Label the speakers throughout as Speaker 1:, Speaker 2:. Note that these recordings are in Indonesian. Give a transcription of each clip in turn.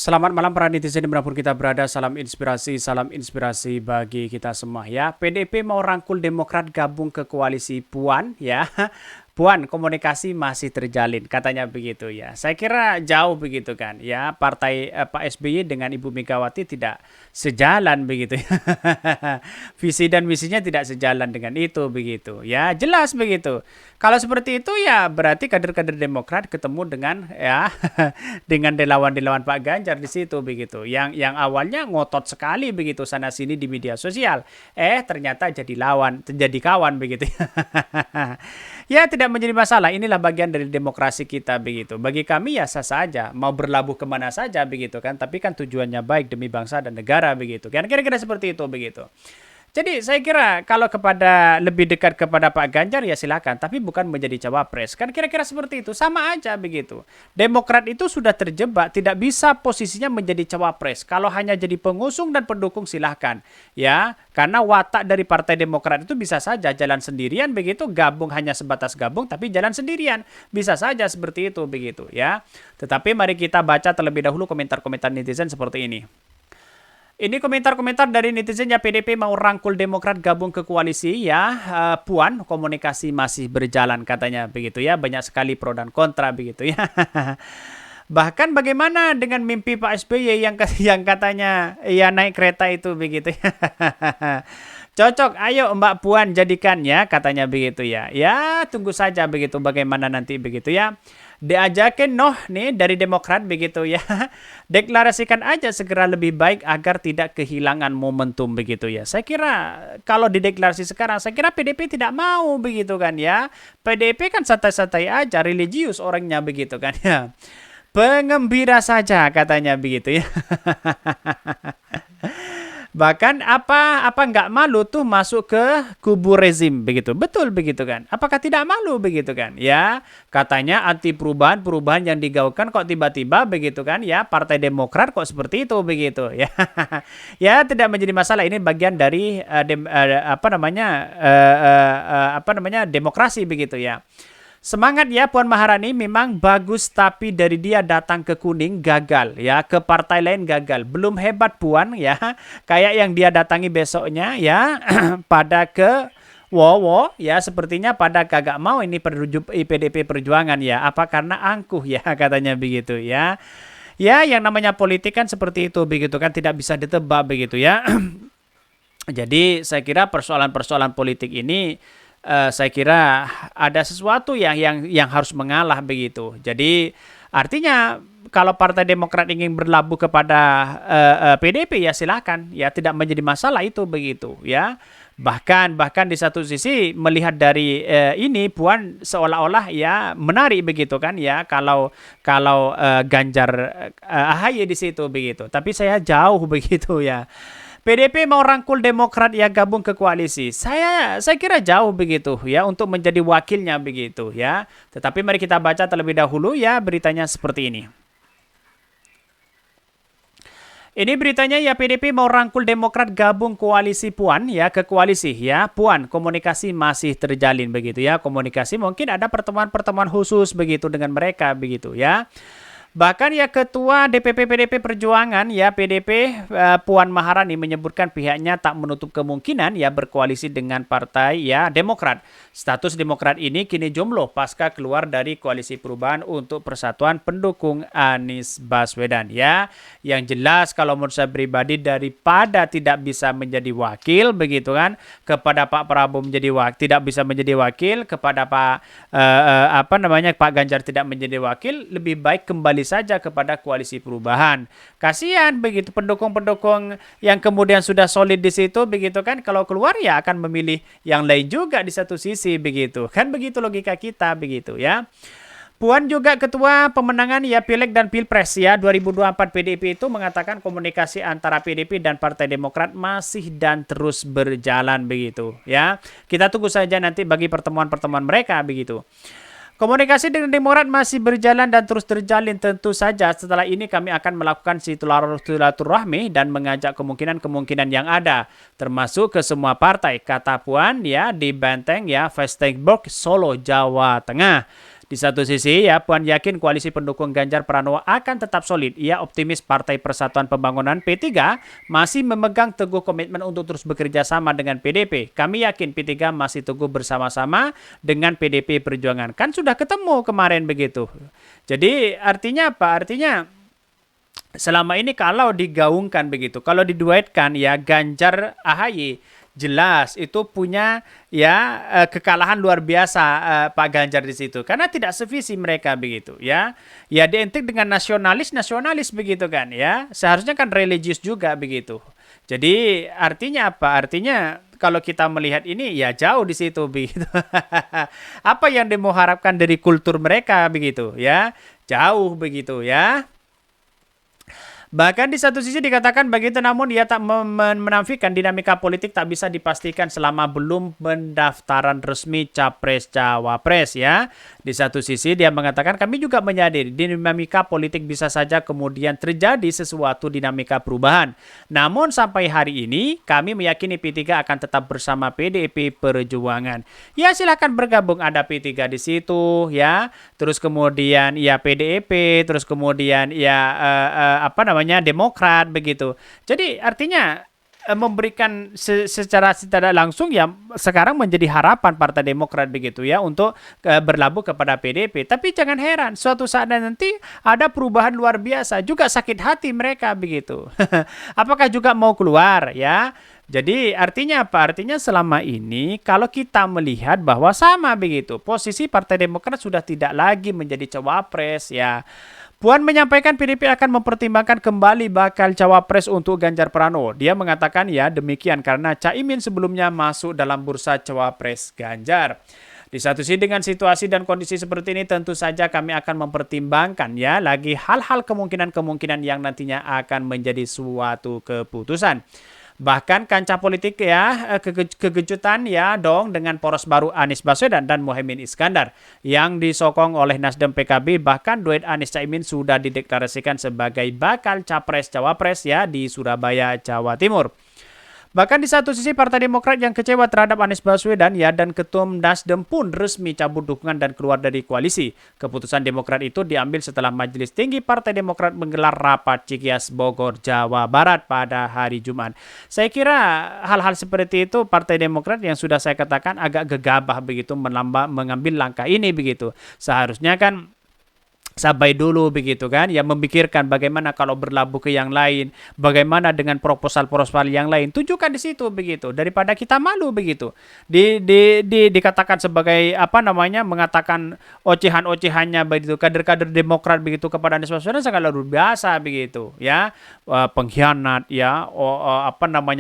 Speaker 1: Selamat malam para netizen dimanapun kita berada, salam inspirasi bagi kita semua ya. PDP mau rangkul Demokrat gabung ke koalisi Puan ya. Puan, komunikasi masih terjalin, katanya begitu ya. Saya kira jauh begitu kan ya, partai Pak SBY dengan Ibu Megawati tidak sejalan begitu ya. Visi dan misinya tidak sejalan dengan itu begitu ya, jelas begitu. Kalau seperti itu ya berarti kader-kader Demokrat ketemu dengan ya dengan relawan-relawan Pak Ganjar di situ begitu. Yang awalnya ngotot sekali begitu sana sini di media sosial. Ternyata jadi lawan, jadi kawan begitu. Ya tidak menjadi masalah. Inilah bagian dari demokrasi kita begitu. Bagi kami ya sah saja, mau berlabuh kemana saja begitu kan. Tapi kan tujuannya baik demi bangsa dan negara begitu. Kan kira-kira seperti itu begitu. Jadi saya kira kalau kepada lebih dekat kepada Pak Ganjar ya silakan, tapi bukan menjadi cawapres. Kan kira-kira seperti itu, sama aja begitu. Demokrat itu sudah terjebak, tidak bisa posisinya menjadi cawapres. Kalau hanya jadi pengusung dan pendukung silahkan, ya. Karena watak dari Partai Demokrat itu bisa saja jalan sendirian begitu, gabung hanya sebatas gabung, tapi jalan sendirian, bisa saja seperti itu begitu, ya. Tetapi mari kita baca terlebih dahulu komentar-komentar netizen seperti ini. Ini komentar-komentar dari netizen ya, PDP mau rangkul Demokrat gabung ke koalisi ya. Puan, komunikasi masih berjalan katanya begitu ya. Banyak sekali pro dan kontra begitu ya. Bahkan bagaimana dengan mimpi Pak SBY yang katanya ya naik kereta itu begitu ya. Cocok, ayo Mbak Puan jadikan ya katanya begitu ya. Ya tunggu saja begitu bagaimana nanti begitu ya. Diajakin nih dari Demokrat begitu ya. Deklarasikan aja segera lebih baik agar tidak kehilangan momentum begitu ya. Saya kira kalau dideklarasi sekarang, saya kira PDP tidak mau begitu kan ya. PDP kan santai-santai aja, religius orangnya begitu kan ya. Pengembira saja katanya begitu ya. Bahkan apa nggak malu tuh masuk ke kubu rezim begitu. Betul begitu kan? Apakah tidak malu begitu kan? Ya, katanya anti perubahan yang digaungkan kok tiba-tiba begitu kan? Ya, Partai Demokrat kok seperti itu begitu ya. Ya, tidak menjadi masalah, ini bagian dari demokrasi begitu ya. Semangat ya Puan Maharani, memang bagus, tapi dari dia datang ke Kuning gagal ya, ke partai lain gagal. Belum hebat Puan ya, kayak yang dia datangi besoknya ya pada ke Wowo ya, sepertinya pada kagak mau ini PDP Perjuangan ya. Apa karena angkuh ya katanya begitu ya. Ya yang namanya politik kan seperti itu begitu kan, tidak bisa ditebak begitu ya. Jadi saya kira persoalan-persoalan politik ini saya kira ada sesuatu yang harus mengalah begitu. Jadi artinya kalau Partai Demokrat ingin berlabuh kepada PDP ya silakan, ya tidak menjadi masalah itu begitu ya. Bahkan di satu sisi melihat dari ini Puan seolah-olah ya menarik begitu kan ya, kalau Ganjar AHY di situ begitu. Tapi saya jauh begitu ya. PDP mau rangkul Demokrat ya gabung ke koalisi. Saya kira jauh begitu ya untuk menjadi wakilnya begitu ya. Tetapi mari kita baca terlebih dahulu ya beritanya seperti ini. Ini beritanya ya, PDP mau rangkul Demokrat gabung koalisi Puan ya, ke koalisi ya. Puan, komunikasi masih terjalin begitu ya. Komunikasi mungkin ada pertemuan-pertemuan khusus begitu dengan mereka begitu ya. Bahkan ya Ketua DPP PDP Perjuangan ya PDP Puan Maharani menyebutkan pihaknya tak menutup kemungkinan ya berkoalisi dengan partai ya Demokrat. Status Demokrat ini kini jomblo pasca keluar dari Koalisi Perubahan untuk Persatuan pendukung Anies Baswedan ya. Yang jelas kalau menurut saya pribadi, daripada tidak bisa menjadi wakil begitu kan, kepada Pak Prabowo menjadi tidak bisa menjadi wakil, kepada Pak Ganjar tidak menjadi wakil, lebih baik kembali saja kepada Koalisi Perubahan. Kasihan begitu pendukung-pendukung yang kemudian sudah solid di situ begitu kan, kalau keluar ya akan memilih yang lain juga di satu sisi begitu. Kan begitu logika kita begitu ya. Puan juga ketua pemenangan ya Pileg dan Pilpres ya 2024 PDIP itu mengatakan komunikasi antara PDIP dan Partai Demokrat masih dan terus berjalan begitu ya. Kita tunggu saja nanti bagi pertemuan-pertemuan mereka begitu. Komunikasi dengan Demokrat masih berjalan dan terus terjalin. Tentu saja setelah ini kami akan melakukan silaturahmi dan mengajak kemungkinan-kemungkinan yang ada, termasuk ke semua partai, kata Puan ya di Benteng ya Vestenborg, Solo, Jawa Tengah. Di satu sisi ya Puan yakin koalisi pendukung Ganjar Pranowo akan tetap solid. Ia optimis Partai Persatuan Pembangunan P3 masih memegang teguh komitmen untuk terus bekerja sama dengan PDP. Kami yakin P3 masih teguh bersama-sama dengan PDP Perjuangan. Kan sudah ketemu kemarin begitu. Jadi artinya apa? Artinya selama ini kalau digaungkan begitu, kalau diduetkan ya Ganjar AHY jelas itu punya ya kekalahan luar biasa Pak Ganjar di situ karena tidak sevisi mereka begitu ya. Ya identik dengan nasionalis begitu kan ya. Seharusnya kan religius juga begitu. Jadi artinya apa? Artinya kalau kita melihat ini ya jauh di situ begitu. Apa yang diharapkan dari kultur mereka begitu ya? Jauh begitu ya. Bahkan di satu sisi dikatakan begitu, namun ia tak menafikan dinamika politik tak bisa dipastikan selama belum pendaftaran resmi Capres-Cawapres ya. Di satu sisi dia mengatakan kami juga menyadari dinamika politik bisa saja kemudian terjadi sesuatu dinamika perubahan. Namun sampai hari ini kami meyakini P3 akan tetap bersama PDIP Perjuangan. Ya silakan bergabung, ada P3 di situ ya. Terus kemudian ya PDIP, terus kemudian ya Demokrat begitu. Jadi artinya memberikan secara tidak langsung ya sekarang menjadi harapan Partai Demokrat begitu ya untuk berlabuh kepada PDP. Tapi jangan heran suatu saat nanti ada perubahan luar biasa, juga sakit hati mereka begitu. Apakah juga mau keluar ya? Jadi artinya apa? Artinya selama ini kalau kita melihat bahwa sama begitu, posisi Partai Demokrat sudah tidak lagi menjadi cawapres ya. Puan menyampaikan PDIP akan mempertimbangkan kembali bakal cawapres untuk Ganjar Pranowo. Dia mengatakan ya demikian karena Caimin sebelumnya masuk dalam bursa cawapres Ganjar. Di satu sisi dengan situasi dan kondisi seperti ini tentu saja kami akan mempertimbangkan ya lagi hal-hal kemungkinan-kemungkinan yang nantinya akan menjadi suatu keputusan. Bahkan kancah politik ya kegejutan ya dong dengan poros baru Anies Baswedan dan Muhaimin Iskandar yang disokong oleh Nasdem PKB. Bahkan duet Anies Caimin sudah dideklarasikan sebagai bakal capres-cawapres ya di Surabaya, Jawa Timur. Bahkan di satu sisi Partai Demokrat yang kecewa terhadap Anies Baswedan ya dan Ketum Nasdem pun resmi cabut dukungan dan keluar dari koalisi. Keputusan Demokrat itu diambil setelah Majelis Tinggi Partai Demokrat menggelar rapat Cikias Bogor, Jawa Barat pada hari Jumat. Saya kira hal-hal seperti itu Partai Demokrat yang sudah saya katakan agak gegabah begitu mengambil langkah ini begitu. Seharusnya kan sampai dulu begitu kan ya memikirkan bagaimana kalau berlabuh ke yang lain, bagaimana dengan proposal-proposal yang lain, tunjukkan di situ begitu daripada kita malu begitu dikatakan sebagai mengatakan ocehan-ocehannya begitu kader-kader Demokrat begitu kepada Anies Baswedan sangat luar biasa begitu ya, pengkhianat ya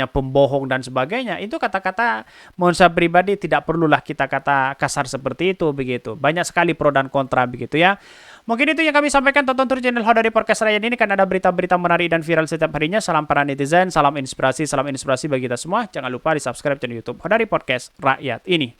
Speaker 1: pembohong dan sebagainya. Itu kata-kata menurut saya pribadi tidak perlulah kita kata kasar seperti itu begitu, banyak sekali pro dan kontra begitu ya. Mungkin itu yang kami sampaikan. Tonton terus channel Hodari Podcast Rakyat ini kan ada berita-berita menarik dan viral setiap harinya. Salam para netizen, salam inspirasi bagi kita semua. Jangan lupa di subscribe channel YouTube Hodari Podcast Rakyat ini.